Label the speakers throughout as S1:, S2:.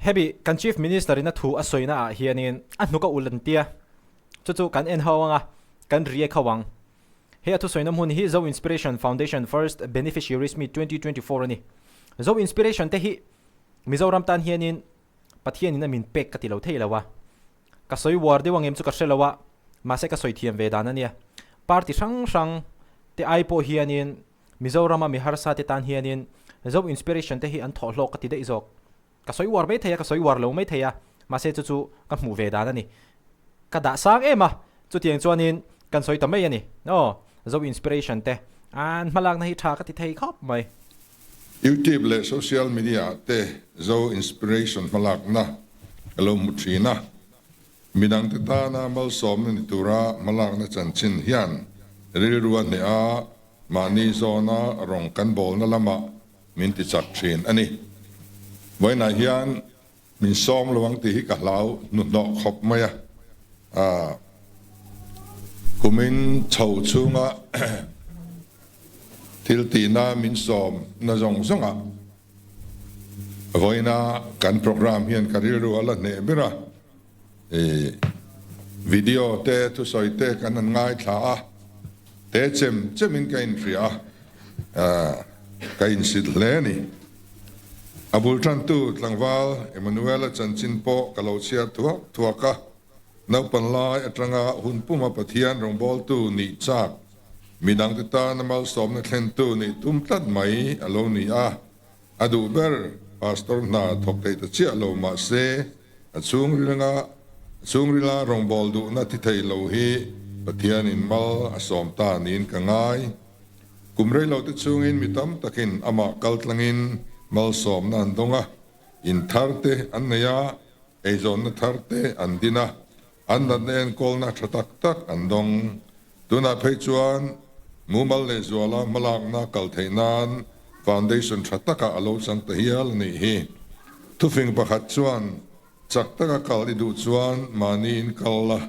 S1: hebi kan chief minister in a thu a soina a hianin a hnuka ulantia chu kan en hawanga kan rie khawang he athu soina mun hi zo inspiration foundation first beneficiaries me 2024 ani zo inspiration te hi Mizoram tan hianin pathian in a min pek katilo theilawa ka soi war de wangem chu ka selawa ma se ka soi thiam vedan ania party sang te aipo hianin Mizoram mi harsa te tan hianin zo inspiration te hi an tholok ka ti de izok ka soi war mai theya ka soi war lo mai theya ma se chu ka mu vedan ani ka da sang ema chu tiang chuanin kan soi tamai ani no zo inspiration te an malak na hi tha ka ti thei khop mai
S2: YouTube le social media te zo inspiration malak na alo mutrina minang te ta na mal som ni tura malak na chanchin hian rilruan ne a mani zona rong kan bol na lama min ti chak thin ani voi na hian min som lawang ti hi ka lau nu no khop maya kumin chau chunga til tina min som na zong zonga voi na kan program hian karilru ala ne bira video te tu soi te kan an ngai tha te chemin kain ria kain sit leni abul tran tu tlangwal Emmanuel chanchin po kalochia tuaka nau panlai atranga hunpuma pathian rongbol tu ni chak minang ta namal som na thlen tu ni tumtlat mai alo ni adu ber pastor na thokte ta chi alo ma se chung rila rongbol du na ti thei lo hi pathian in mal asom ta nin ka ngai kumrei lo te chungin mitam takin ama kaltlangin mal som na andonga in tharte annaya ezon na tharte andina andan nen kol na thatak tak andong tuna phechuan mumal le zwala malak na kaltheinan foundation thataka alo sang ta hial ni hi tufing pakhat chuan chaktaka kal idu chuan manin kalla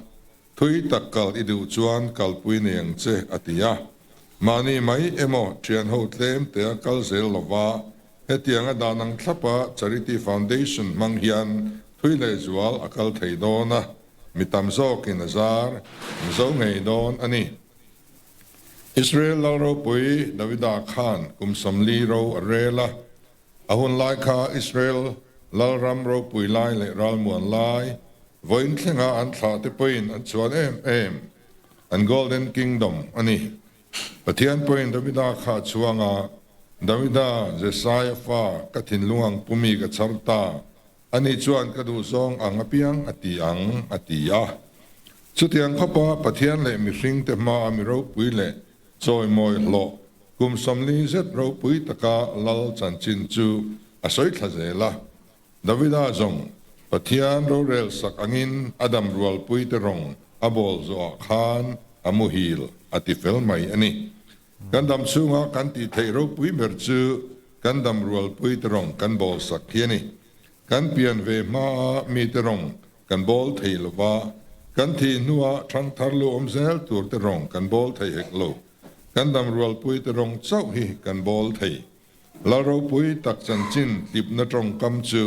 S2: thui takkal idu chuan kalpui neng che atia mani mai emo thian ho tlem te kal zel lova hetianga danang thlapa charity foundation manghian thui le zwal akal theidona mitam zok in azar zo ngei don ani Israel ro pui Davida Khan kum samli ro arela ahun lai kha Israel lalram ro pui lai le ral muan lai voin thenga an thla te poin an chuan em an golden kingdom ani pathian poin Davida kha chuanga Davida Jesiah fa kathin luang pumi ka charta ani chuan ka du zong ang apiang atia chutiang khapa pathian le mi hring te ma ami ro pui le choi moi lo kum samli zet ro pui taka lal chanchin chu asoi thazela Davida zong pathian ro rel sak angin adam rual pui te rong abol zo khan amuhil atifel mai ani gandam sunga kanti thei ro pui mer chu gandam rual pui te rong kan bol sak hiani kan pian ve ma mi te rong kan bol thei lova kan thi nuwa thang thar lo omzel tur te rong kan bol thei hek lo kan dam rual pui te rong chau hi kan bol thei la ro pui tak chan chin tip na trong kam chu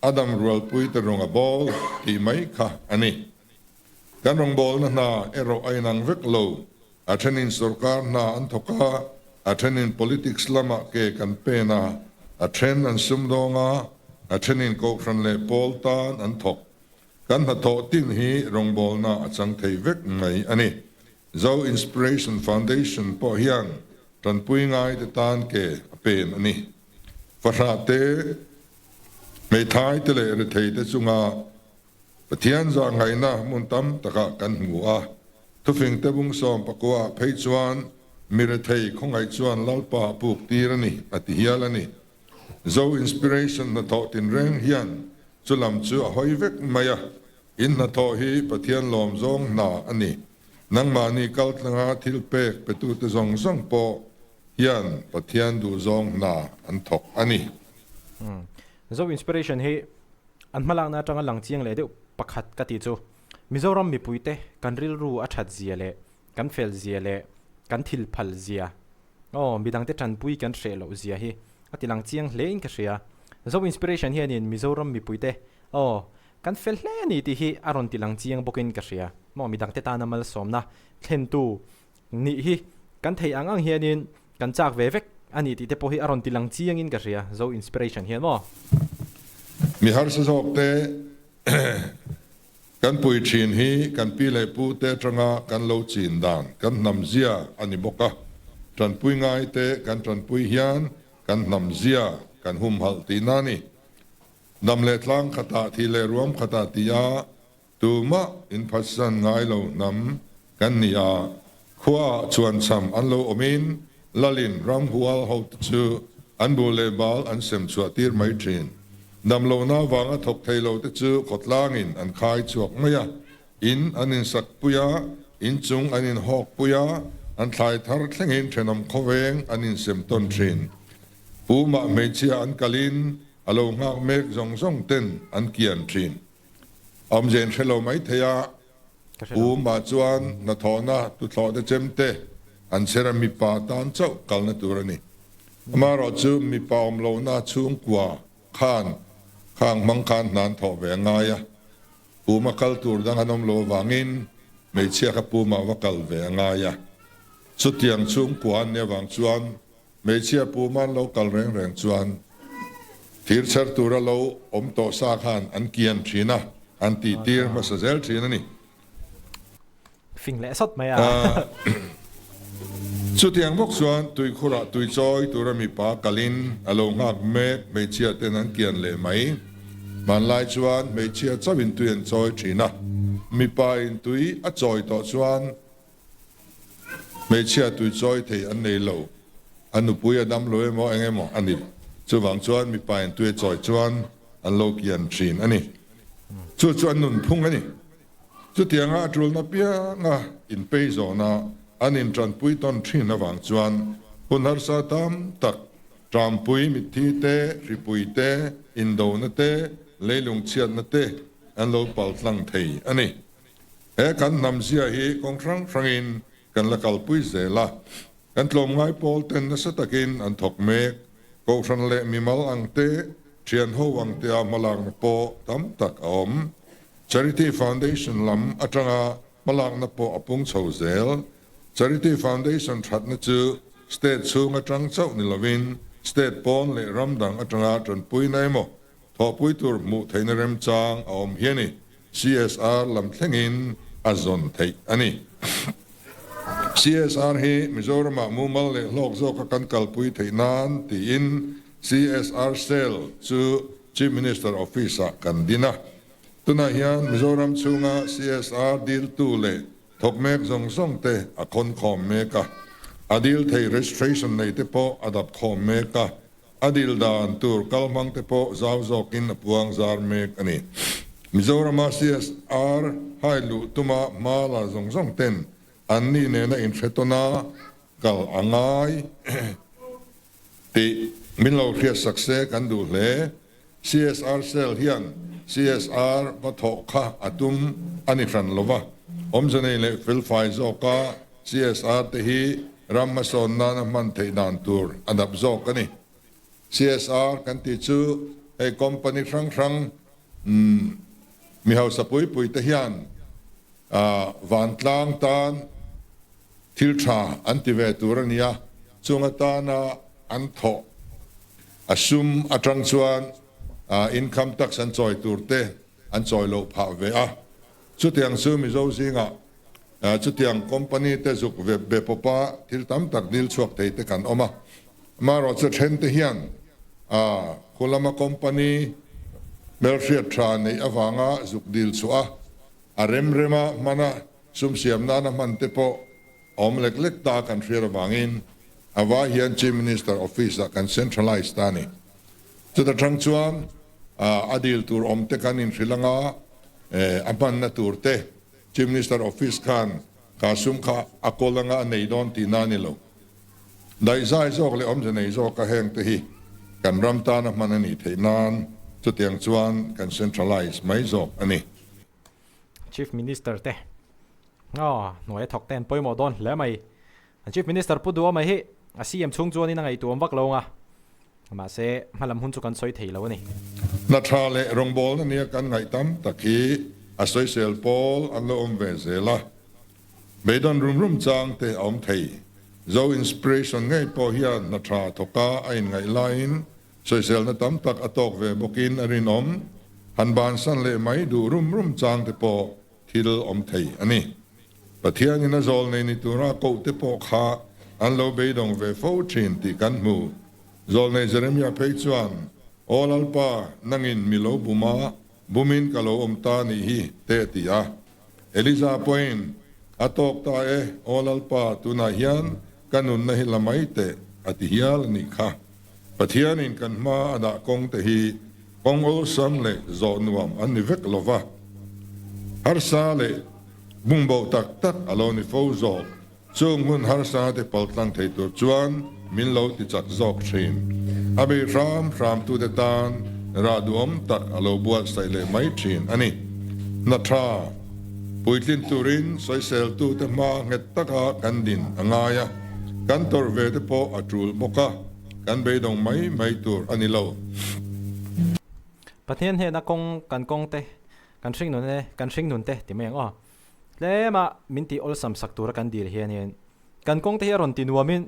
S2: adam rual pui te rong a bol ti mai kha ani kan rong bol na ero ainang vek lo athanin sarkar na an thoka athanin politics lama ke kan pe na athen an sumdonga athanin ko fran le poltan an thok kan ha tho tin hi rong bol na achang thei vek ngai ani zo inspiration foundation po hian tan pui ngai te tan ke pen ani farate me thai te le re thei te chunga pathian za ngai na mun tam taka kan hua tu fing te bung som pakwa phei chuan mi re thei khongai chuan lalpa puk tirani ati hialani zo inspiration na tho tin reng hian chulam chu a hoi vek maya in na tho hi pathian lom zong na ani nang mani kaltlanga thil pek petu te zong zong po hian pathian du zong na an thok ani
S1: zo inspiration hi an malang na tanga lang chiang le de pakhat ka ti chu Mizoram mi puite kan ril ru a that zia le kan fel zia le kan thil phal zia midang te than pui kan hre lo zia hi atilang chiang hle in ka hria zo inspiration hian in Mizoram mi puite kan fel hle ni ti hi aron tilang chiang bokin ka ria mo mi dang te ta namal somna thlen tu ni hi kan thei angang hian in kan chak ve vek ani ti te po hi aron tilang chiang in ka ria zo inspiration hian mo
S2: mi har sa zok te kan pui chin hi kan pi le pu te tranga kan lo chin dan kan nam zia ani boka tran pui ngai te kan tran pui hian kan nam zia kan hum hal ti nani nam le tlang khata thi le ruam khata tia tu ma in phasan ngai lo nam kan nia khwa chuan sam an lo omin lalin ram hual ho chu an bu le bal an sem chua tir mai thin nam lo na wanga thok thei lo te chu kotlangin an khai chuak maya in anin sak puya in chung anin hok puya an thlai thar thlengin thenam khoweng anin sem ton thin pu ma mechia an kalin alo ngak mek zong zong ten an kian thin om jen thelo mai theya pu ma chuan na thona tu thlo de chemte an sera mi pa tan chau kal na turani ma ro chu mi pa om lo na chung kwa khan khang mang khan nan tho ve ngaya pu ma kal tur dang anom lo wangin mechia ka pu ma wa kal ve ngaya chu tiang chung kwan ne wang chuan mechia pu man lo kal reng reng chuan thir char tura lo om to sa khan an kian thina an ti tir ma sa zel thina ni
S1: phing le sot mai
S2: chu tiang bok chuan tui khura tui choi tura mi pa kalin alo ngak me mechia ten an kian le mai man lai chuan mechia chawin tuin choi thina mi pa in tui a choi to chuan mechia tui choi thei an nei lo anu puya dam lo emo engemo ani chu wang chuan mi pa in tui choi chuan an lo kian thin ani chu chuan nun phung ani chu tianga atul na pia nga in pe zo na anin tran pui ton thin na wang chuan punar sa tam tak tram pui mi thi te ri pui te indo na te leilung chiat na te an lo pal tlang thei ani he kan nam sia hi kong thrang thrangin kan la kal pui zela kan tlom ngai pol ten na sa takin an thok mek ko tran le mi mal ang te thian ho wang te malang po tam tak om charity foundation lam atanga malang na po apung chho zel charity foundation that na chu state chung atang chau ni lovin state pon le ramdang atanga tron pui nai mo tho pui tur mu theina rem chang om hiani CSR lam thlengin azon thei ani CSR hi Mizoram mu mal le lok zo ka kan kal pui theinan ti in CSR cell chu chief minister office kan dina tuna hian Mizoram chunga CSR deal tu le thok mek zong zong te a khon khom meka adil thei registration nei te po adap khom meka adil dan tur kalmang te po zaw zokin puang zar mek ani Mizoram CSR hailu tuma mala zong zong ten anni ne na in thetona kal angai ti minlo khia sakse kan du hle CSR cell hian CSR pa tho kha atum ani fran lova omjane le fil fai zoka CSR te hi ramason na man the dan tur adap zok ani CSR kan ti chu e company rang mi hau sapui pui te hian van tlang tan thiltha antive turania chunga ta na an tho asum atang chuan income tax an choi turte an choi lo pha ve a chu tiang su mi zo zinga chu tiang company te zuk ve be popa thil tam tak dil chuak te te kan oma ma ro chu then te hian khulama company melfia tra nei awanga zuk dil chua arem rema mana sum siam na na man te po om lek lek ta kan thira wangin awa hian chief minister office kan centralize tani chu ta thang chuan adil tur om te kan in Srilanga apan na tur te chief minister office kan kasum kha akolanga nei don ti nani lo dai zai zok le om je nei zo ka heng te hi kan ram ta na manani theinan chu tiang chuan kan centralize mai zo ani
S1: chief minister te noi thok ten poi mo don le mai chief minister pu du mai hi a CM chung chuan in ngai tuam vak lo nga มาเซมาลำหุ่นจุกันซอยเทแล้วนี่
S2: นัทราเลรองบอลนั่นเนี่ยกันไงตั้มตะกี้อาศัยเซลปอลอันละอมเวเซละเบดอนรุ่มจางเตอมเทยเจ้าอินสปิเรชันไงพอเฮียนัทราทกาไอไงไลน์สวยเซลนั่นตั้มตักอตอกเวบกินอรินอมหันบานสันเลไม่ดูรุ่มจางเตปอทิลอมเทยอันนี้ปะเทียนี่นะโจลในนิตุระโกเตปอขาอันเราเบดองเวฟอชินติกันมูโจลในเจเรมียาเพจวันโอลลปานังอินมิโลบุมาบุมินกะโลอมตานีฮีเตติยาเอลิซาปอยน์อตอกตาเอโอลลปาตุนาฮิยันกันนุนนะฮิลามัยเตอติฮิยาลนิคะปะเทียนินกันมาอดะกงเตฮีกงโอซัมเลโจนวมอันนิเวกโลวาฮาร์ซาเลบุมโบตักตักอโลนิโฟโซจงหุนฮาร์ซาเตปอลตังเทตัวจวนมินโลติจักซอกชินอาเบรามตูเดตานราดูอมตักอโลบัวสไตเลไม่ชินอันนี้นัทราปุยลินตูรินสอยเซลตูเตมาเงตตะกากันดินอ่างายะกันตอร์เวเตโปอัตรูลบกะกันเบดงไม่ตูร์อันนี้โล
S1: ประเทศเฮนักกงเตกันชิงนุนเตกันชิงนุนเตที่ไม่ยังอ๋อเล่มามินตีอลซัมสักตัวกันดีเฮียนี่กันกงเตเฮรอนตินัวมิน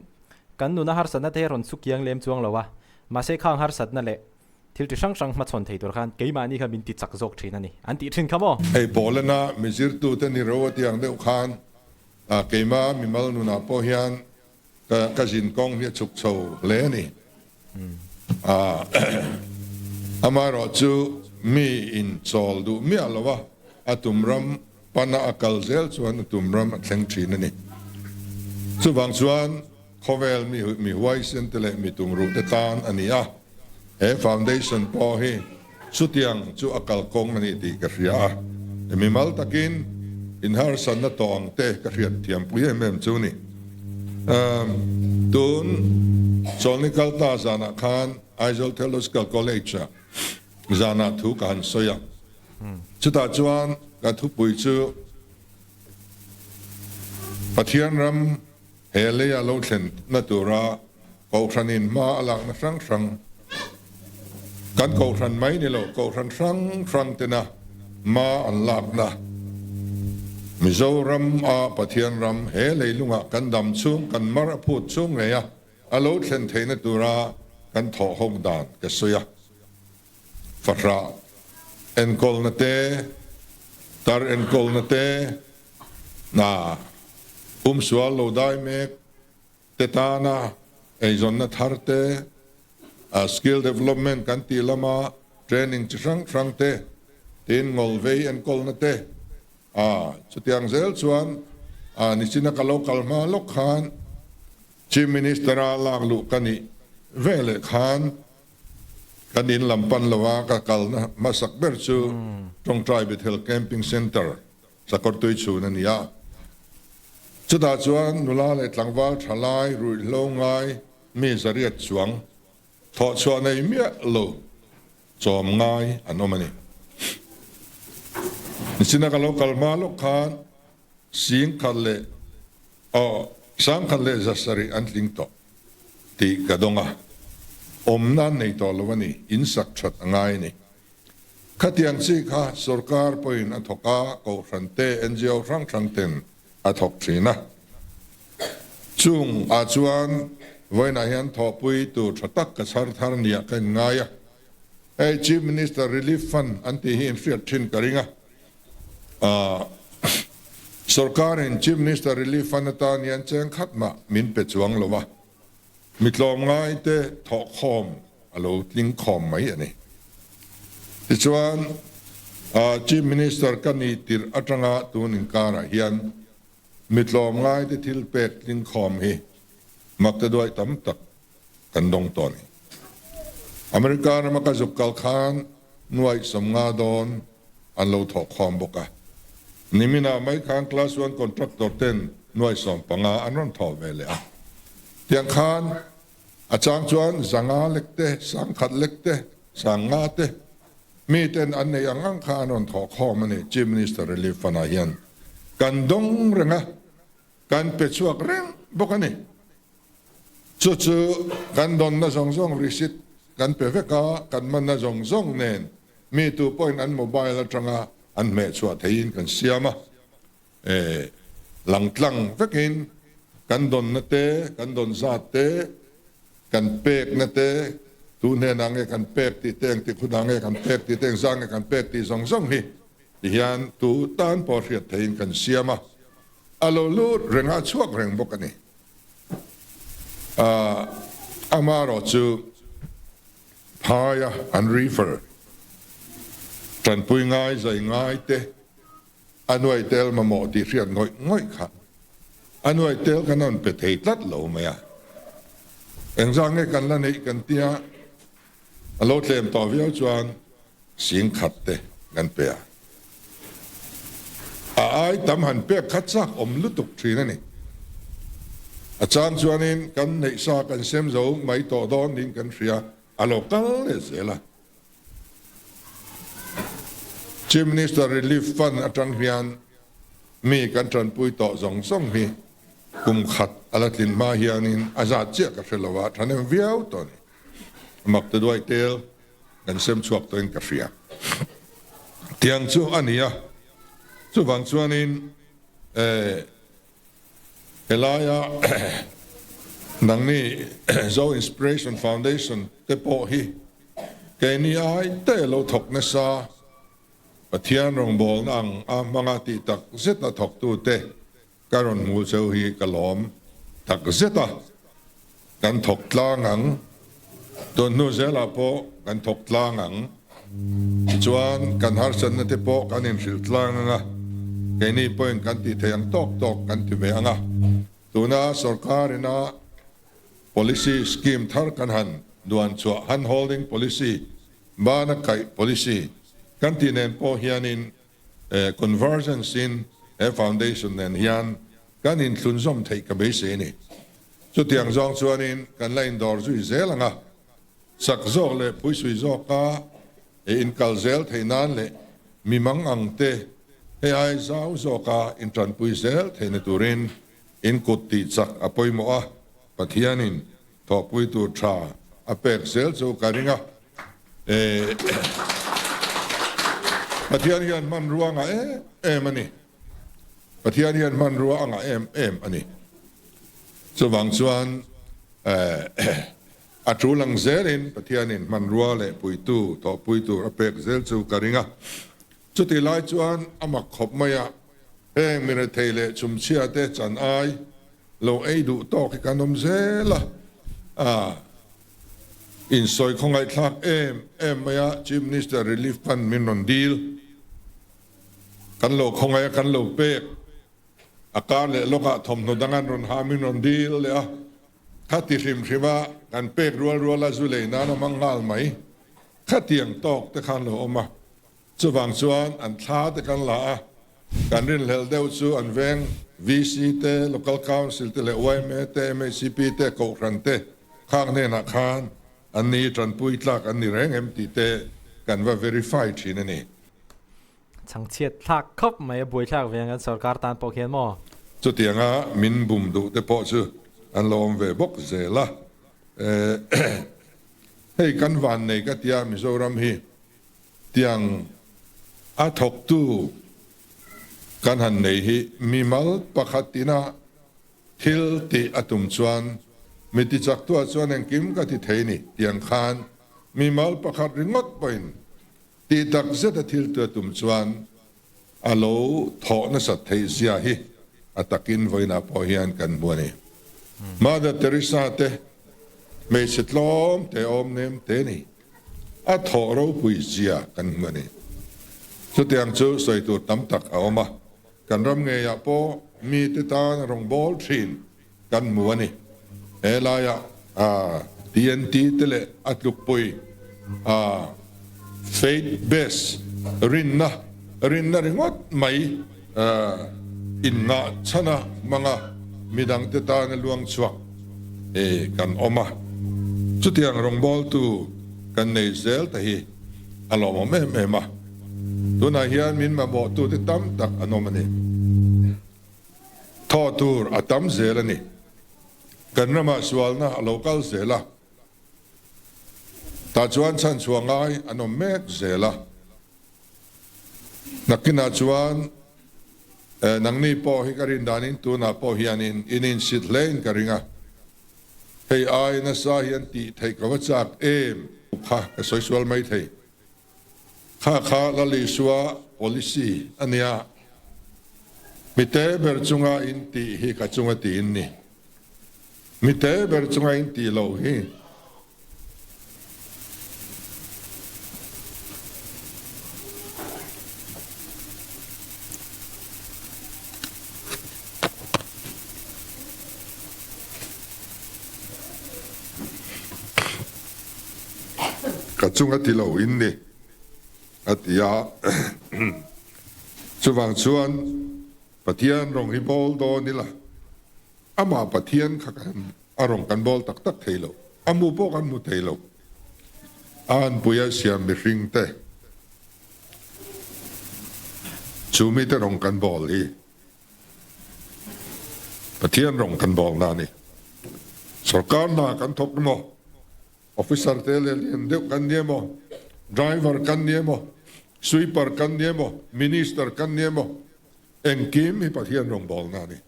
S1: กันนุนฮาร์สันนั่นเฮรอนสุกยังเลี้ยมจวงแล้ววะมาเสกข้างฮาร์สันนั่นแหละทิลติช่างมาชนเทตัวกันเกี่ยมานี่ครับมินติจักจกทีนั่นนี่อันติชินครับอ๋อ
S2: ไอ้บอลน่ะมิจิรตูเตนิโรวติยังเดือดขันเกี่ยมามิมัลนุนาโปฮิยันก็จินกงเนี่ยฉุกโชเลนี่อามารอจูมีอินโซลดูมีอะไรวะอัตุมรัมปานาอักลเซลส่วนอัตุมรัมเซงชีนั่นนี่ส่วนบางส่วนขวเวลมีไวเซนเตเลมีตุมรูเตตานอันนี้ฟาวเดชั่นพอให้สุดยังจูอักลกงนั่นนี่ตีกระเรียมีมัลตะกินอินฮาร์สันนัตองเตกระเรียเทียมปุยเมมจูนี่ตุนโซนิกัลตาจานาคานไอโซลเทโลสกัลคอลเลจจานาทุกันสอยจุดตาจวนกันทุกปุยจูปัทยานรำเฮเลียโลเซนนัตุระกอครันินมาหลังนักสังกันกอครันไม่นี่โลกอครันสังเตนะมาอันลักนะมิโซรัมปัทยานรำเฮเลียลุงกันดำซุงกันมารพูดซุงเลยอโลเซนเทนตุระกันทอหงดานกสอยฟาระเอ็นกอลนเตตาร์เอ็นกอลนเตนาสวาลโลได้เมกเตตานาไอจอนนัทฮาร์เตสกิลเดเวล็อปเมนต์กันตีละมาเทรนนิ่งจังเตตินงอลเวย์เอ็นกอลนเตสุดยังเซลส่วนนิสินักโลกัลมาลกขานชิมินิสตราลางลุกันิเวเลขานกันดินลำปันละวากะกัลนะมาสักเบอร์ซูตรงไตรบิทเฮลแคมปิ้งเซ็นเตอร์สักกอตุยชูนันยาจุดอาจวนนุลาเลตังวาทลายรุ่ยลงไงมีสรียดสวงทอชวนในเมียโลจอมไงอันนั้นมันนี่สินักโลกัลมาลกขานสิงคัลเลสังคัลเลจัสรีอันลิงโตตีกระดงนั่นในตอลวันนี้อินสักชัดง่ายนี่ขัดยังสิค่ะสุรการพอยนัทกาโกรันเตเอ็นจีโอรังเต็นอัทกสีนะจุงอาจวนไว้ในยันทอปุยตัวชัดตักกษัตริย์ธารณีกันง่ายไอชีฟมินิสเตอร์รีลีฟฟันอันที่หินเฟียดชินกริงสุรการอินชีฟมินิสเตอร์รีลีฟฟันตานยันเจงขัดมามินเป็ดจวงลวะมิตรลมง่ายเตะทอคอมอโลลิงคอมไหมอันนี้ที่ชวนชีฟมินิสเตอร์กันนี่ติรอัตงาตัวนิงการะเฮียนมิตรลมง่ายเตะทิลเป็ดลิงคอมฮีมักจะด้วยตั้มตักกันดงตอนี่อเมริกานะมักจะจุกกัลคานหน่วยสมงาดอนอันโลทอคอมบกะนิมินาไม่ค้างคลาสวันคอนทรัคเตอร์เต็นหน่วยสมปังอาอันนั้นทอเวเลยเตียงคานอาจารย์ชวนสังอาเล็กเตสังขัดเล็กเตสังงาเตมีเต็นอันในอังคานนทอคอมันนี่จีมินิสเตอร์รีฟนาเฮียนกันดงเรงะกันเป็ดชวกเร่งบกันนี่จู่ๆกันดอนนะสองริสิต กันเปเวกากันมันน่ะจงเนนมีตัวพอยอันโมบายละจังอันเมชัวเทียนกันเสียมาหลังตั้งเวกินกันดนนเตกันดนซาเตกันเปกนเตตูเนนังกันเปกตีเตงตีขุดังกันเปกตีเตงซังกันเปกตีจงนี่ยันตูตันพอเรียดเทียนกันเสียมาอโลลูดเรื่องชั่วเรื่องบกันนี่อามารอจูพายอันรีเฟอร์จันปุยง่ายใจง่ายเตอันไว้เตลมาหมอที่เรียนง่อยค่ะอันไว้เตลกันนั่นเป็นเหตุลัดเหล่าไหมอ่ะเอ็งจังกันละนี่กันเตียโลดเล่มต่อวิวจวนเสียงขัดเตกันเปียไอ้ตำหันเปียขัดซักลุตุกทีนั่นนี่อาจารย์ชวนนินกันในสากันเซมโจไม่ต่อดอนนินกันเสียอโลกัลเลยเสียละชิมนิสเตอร์รีลีฟฟันอาจารย์เฮียนมีกันจันปุยต่อส่งมีกุมขัดอะไรทินมาเฮียนินอาจารย์เจ้ากับเชลวะท่านเวียวตัวนี้มักจะด้วยเตลกันเซมชวกตัวเองกับเสียเตียงชูอันนี้ชูฟังชวนนินเฮลายานังนี่โซอินสปิเรชันฟาวเดชั่นเตโปฮีแกนี่ไอเตโลทกเนซาปะเทียนรงบอลนังมังอาติตักเซตทกตูเตการอนมูเซฮีกลอมตักเซตกันทกลางังตัวนูเซลาโปกันทกลางังจวนกันฮาร์สันเตโปกันอินสิลลางังแกนี่pointกันติเทียงตอกกันติเมงตัวน่าสรการน่ะ policy scheme ทาร์กันหันดวนชัวหัน holding policy บ้านไก่ policy กันที่เน้นพอเฮียนินconvergence in foundation เน้นเฮียนกันอินสุนทรไทยกับเบสนี่สุดที่ยังจองชวนนินกันไล่ดอร์จุยเซลังสักโจเลยผู้สุยโจก้าอินคัลเซลไทยนั้นเลยมีมังอังเตเฮไอซาอุโจก้าอินทรันปุยเซลไทยในตุรินอินกุติจักอภัยมัวปัทยานินทอปุยตัวชาอเปกเซลโจการิงปัทยานินมันรัวงมันนี่ปัทยานินมันรัวงอันนี้ส่วนส่วนอัตรูลังเซลินปัทยานินมันรัวเลยปุยตัวทอปุยตัวอเปกเซลโจการิงจุดที่ไล่ส่วนอามาขบมายมีระเทเลชุมเชียเตจันไอโลไอดูตอกกันนมเซละอินซอยของไอทักมายาจิมนิสเตอร์รีลีฟฟันมินนดีลกันโลของไอกันโลเปกอาการเลโลกะทอมโนดังอันรอนฮามินนดีลเลยขัดที่ริมชิวะกันเปกรัวละจุเลยนามังงาลไหมขัดเตียงตอกแต่ขันโลออกมาส่วนส่วนอันท้าแต่กันละการเรียนเฮลเดลซูอันเวง VC เต local council เตเลวายเมเต MCP เตโกรันเตข้างเนี่ยนักขานอันนี้จันปุยตลักอันนี้แรงMT เตกันว่า verify ทีนั่นนี่
S1: ช่างเฉียดทักครบไม่บุยทักเวียงกันสกัดตานปกเขียนหม้อ
S2: จุดที่งั้มินบุมดูเตปอซูอันลอมเวบกเซล่ะให้กันวันในกัตยามิโซรัมฮีเตียงอาทกตูกันหันในฮีมีมัลปะขัดตินะทิลติอตุมชวนมิติจักตัวชวนแห่งกิมกัติเทนี่เตียงขานมีมัลปะขัดริงดไปตีตักเซตทิลตัวตุมชวนอาโลทอนสัตเทเซียฮีอัตกินไว้นาพอเฮียนกันบัวนี่มาดเตริสาเตไม่สิทลอมเตอมเนมเตนี่อัทอเราปุยเซียกันบัวนี่สุดที่ยังจูใส่ตัวตั้มตักเอามากันรำเงียบพอมีติตานรองบอลทีนกันมัวนี่ลายTNT เตเลอัดลุกปุยfaith base รินนะริงวัดไม่อินนาชนะมังมีดังติตานลวงสวกกันออกมาสุดที่ยังรองบอลตัวกันในเซลแต่ฮีอารมณ์ไม่มาตัวนาเฮียนมินมาบอกตัวที่ตั้มตักอนอมันนี่ทอตูร์ตั้มเซลนี่กันนมาสวลนะ local เซล่ะ ตาจวนชันชัวงไงอันนเมกเซละนักกินาจวนนังนี่พอฮิการินดานินตัวน่าพอฮิอานินอินินสิทเลนการิงะเฮไอนัสาฮิอันติเทกวัจักข้าสวยสวยไม่เทข้าละลิสัว policy อันเนี้ยมิเตเบอร์จุงอาอินติฮิกัจุงอาตีนนี่มิเตเบอร์จุงอาอินติโลฮิกัจุงอาติโลอินนี่อัตยาชวังชวนปะเทียนรองฮิบอลโดนี่ล่ะอามาปะเทียนขักันอารมณ์กันบอลตักตักเทโลอามูโปกันมูเทโลอันปุยเสียมิริงเตชูมิเตรองกันบอลฮีปะเทียนรองกันบอลนานี่สกการนากันทบโมออฟฟิเซอร์เตเลเลียนเดียวกันเนี่ยโมdriver kan niemo sweeper kan niemo minister kan niemo engkim hi pathian rong bol na ni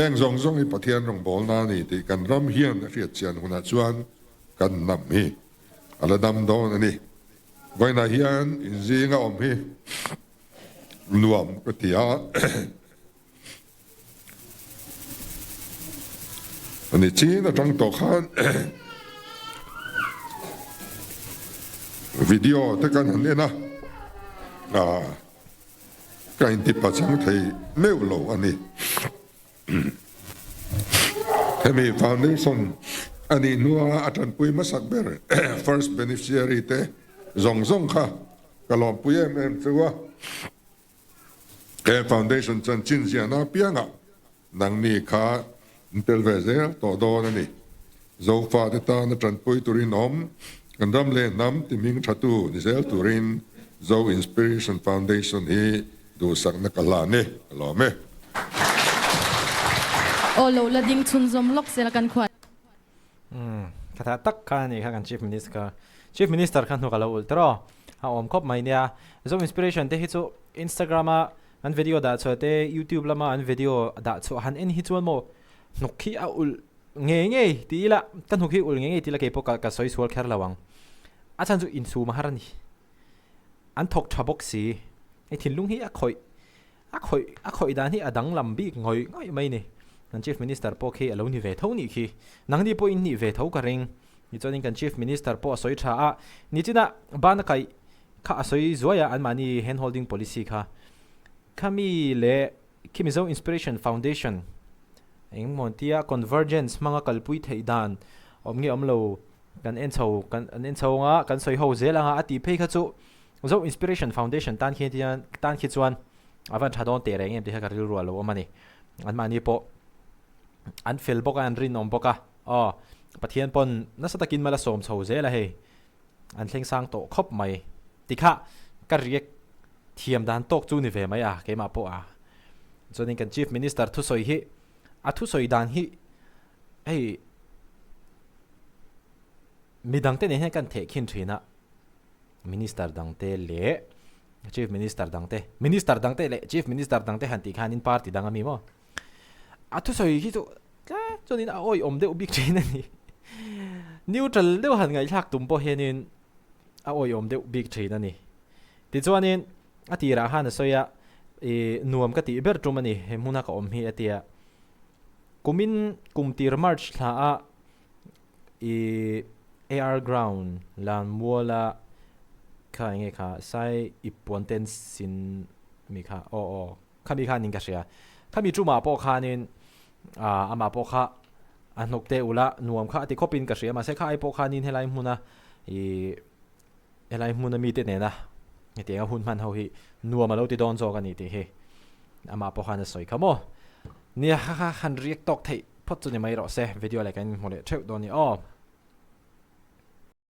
S2: eng zong zong hi pathian rong bol na ni ti kan ram hian riat chian huna chuan kan nam hi ala dam do na ni vaina hian in zinga om hi nuam patia ani chi na tang to khan video แต่กันเนี่ยนะการติดประชังไทยไม่โลอันนี้ให้มี foundation อันนี้นัวอาจารย์ปุยมาสักเบอร์ first beneficiary เตซงค่ะก็ลองปุยเอ็มตัวแค่ foundation จันจินเสียนะเปียงอ่ะดังนี้ค่ะเทลเวเซอร์ต่อโดนนี่โซฟาเตตานอาจารย์ปุยตุรินอมกันรำเล่นน้ำที่มิงชัตุนิเซลตูรินโซอินสปิเรชันฟาวเดชั่นฮีดูสักนักลานี่ลอเม
S3: โอโลละดิ้งชุนซอมล็อกเซลกันขวัญ
S1: คาถาตักกันนี่ค่ะกัน Chief Minister กันหัวกะลาอุลตรอฮะอมครบไหมเนี่ยโซอินสปิเรชันเตฮิโซ Instagram อันวิดีโอด่าชัวเต YouTube ละมาอันวิดีโอด่าชัวหันเอ็นฮิจวนโมนุกขี้อุลเงี้ยตีละกันหุกขี้อุลเงี้ยตีละเก็บพวกกับสวยสวยแค่ระวังอาจารย์จะอินซูมาฮารันอันทกชาบกสีไอถิ่นลุงฮีอะคอยด้านที่อดังลำบีกง่อยไม่เนี่ยนั่น Chief Minister พอเคอลนี่เวทเท่านี่คือนั่งดีพออินนี่เวทเท่ากันเองนี่จนกัน Chief Minister พอสวยชาอ่ะนี่จีน่ะบ้านใครข้าสวยสวยอันมานี่ hand holding policy ค่ะข้ามีเล่คิมิโซ Inspiration Foundation เองมองที่ convergence มังกรปุยไทยด้านอมเงี้ยอมโลกันเอ็นโซงะกันสวยหัวเจลังอ่ะตีเพย์ข้าจู่โซ Inspiration Foundationตั้งคิดยันตั้งคิดส่วนอาวันชาดอนเตะอะไรเงี้ยที่ให้การรัวๆโลอันนี้อันมานี่พออันฟิลบอกอันรินอมบอกอ๋อปะเทียนปนนักสตกินมาละสมหัวเจละเฮอันเล่งสร้างโตครบไหมติค่ะก็เรียกเทียมด้านโตกจูนิเวไหมอ่ะเกี่ยมาพอส่วนนี้กัน Chief Minister ทุสอยฮีทุสอยด้านฮีเฮ้มีดังเต้นให้กันเทคินทรีนะ Minister ดังเต้เละ Chief Minister ดังเต้ Minister ดังเต้เละ Chief Minister ดังเต้หันติขานินพาร์ตี้ดังมีมั้งทุสอยฮีตัวจนนี้โอ้ยอมเดอุบิกจีนั่นนี่นิวทรัลเดี๋ยวหันไงชักตุ่มพอเห็นโอ้ยอมเดอุบิกจีนั่นนี่ติดส่วนนี้ตีราหันสอยนวมก็ตีเบอร์ตรงมันนี่เห็นมุนักอมฮีตีกุมตีร์มาร์ชลาAR ground ลานมัวละค่ะยังไงค่ะใช้อีปวนเต้นสินมีค่ะข้ามีค่ะนิงกัสเซียข้ามีจูมาปอค่ะนินอามาปอค่ะอันนกเตอุละนวมค่ะที่เขาปินกัสเซียมาใช้ค่ะไอปอค่ะนินเฮลัยมุนะเฮลัยมุนะมีเต้นเนี่ยนะเดี๋ยวหุ่นมันเขาฮีนวมมาแล้วที่โดนโจกันนี่ที่เฮอามาปอค่ะน่ะสวยขโมเนี่ยค่ะหันเรียกตอกไทยพอดจนยังไม่รอเซ่วิดีโออะไรกันหมดเลยเท่าโดนนี่